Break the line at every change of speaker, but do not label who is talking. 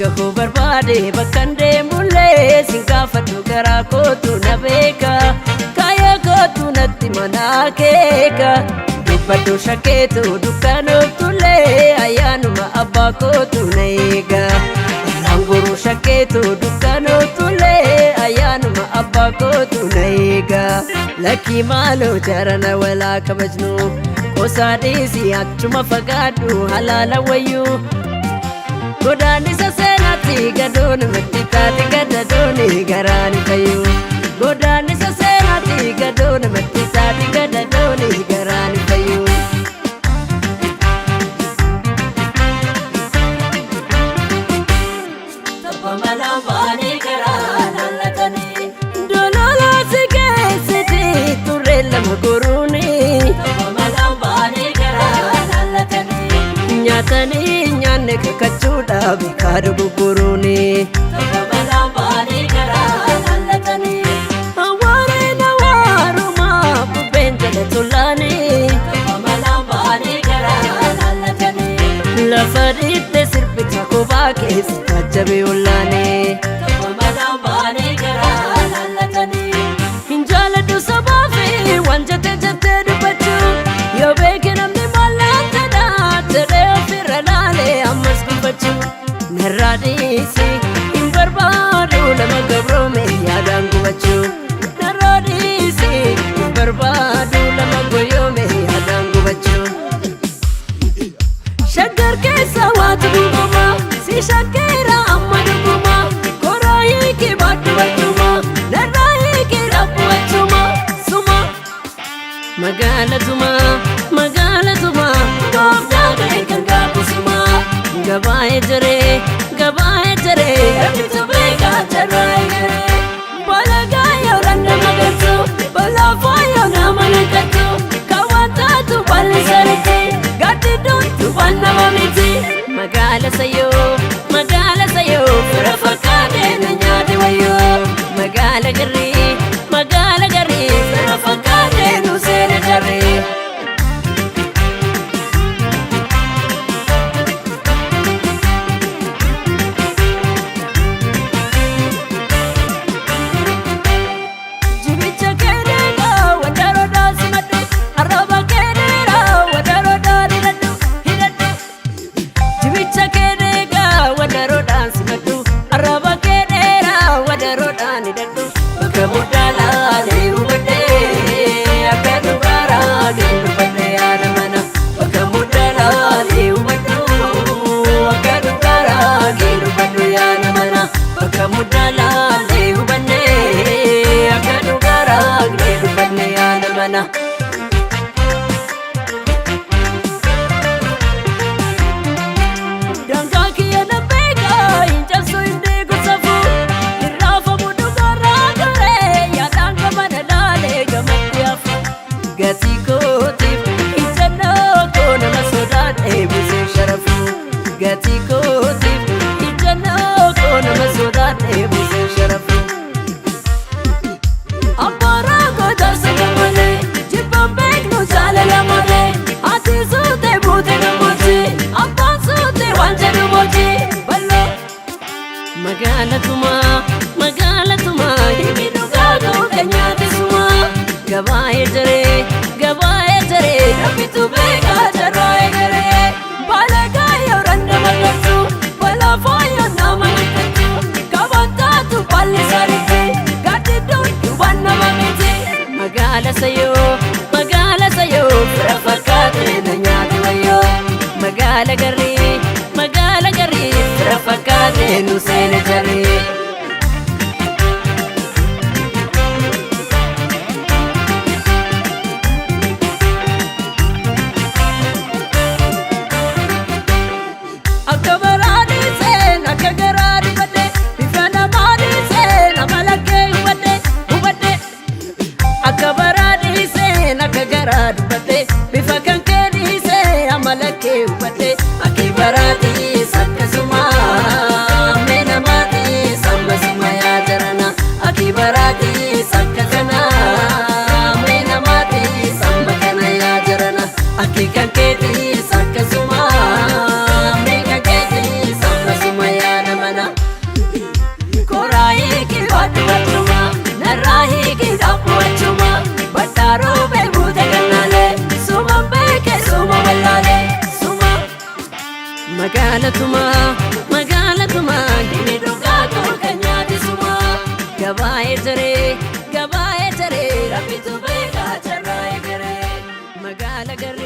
Gahu barbade bakande mulle singafatu gara kotu nabeka kaya kotu natti manakeka dubbadu shaketu dukano tulle ayanuma abba kotu naiga anguru shaketu dukano tulle ayanuma abba kotu naiga laki malo jarana wala kabajnu kosadisi achuma fagadu halala wayu Godani sa senati gadoni matitati gadadoni garani kayu Godani sa senati gadoni matitati gadadoni garani kayu Tapamalavani garana latani Dolala sige siti turella maguruni Tapamalavani garana latani Nyatani nyanne kachuda bikadu guguruni Tapamalavani garana latani Aware na waruma bubenjale tulani Tapamalavani garana latani Lafadite sirpita kubake sitajabe ulani Tapamalavani garana latani Hinjala du sabafi wanjate jate dubachu Yo beke namni malata da tere firalale amas kubachu Naradisi imbarbadu lama gabro me yadan kubachu Naradisi imbarbadu lama goyo me yadan kubachu Shagar ke sawat duguma si shakera amma duguma Korai ki batu batuma narai ki rapu batuma Suma Magala tuma Gofda gare kanga kusuma Gabaye jare Rabitu beka charai gare Balaga yo ranna magatsu Balafo yo namanakatu Kawata tu balisariti Gati tu banna mamiti Magala sayo Firafakade na nyati wayo Magala gari Firafakade no sene jare Magala tuma himidu gago kenyati suma Gabaye jare Rabitu beka charai gare Balaga yo ranna magatsu Balafo yo namanakatu Kawata tu balisariti Gati tu banna mamiti Magala sayo Firafakade na nyati wayo Magala gari Firafakade no sene jare Akibarati sakasuma menamati sambasuma ya jarana Akibarati sakasana menamati sambakana ya jarana Akikanketi sakasuma mekaketi sambasuma ya namana magaalatuma inni dhugaa keenyaadisuma gabaa'ee jaree rabbitu beekaa carraa egeree magaala garee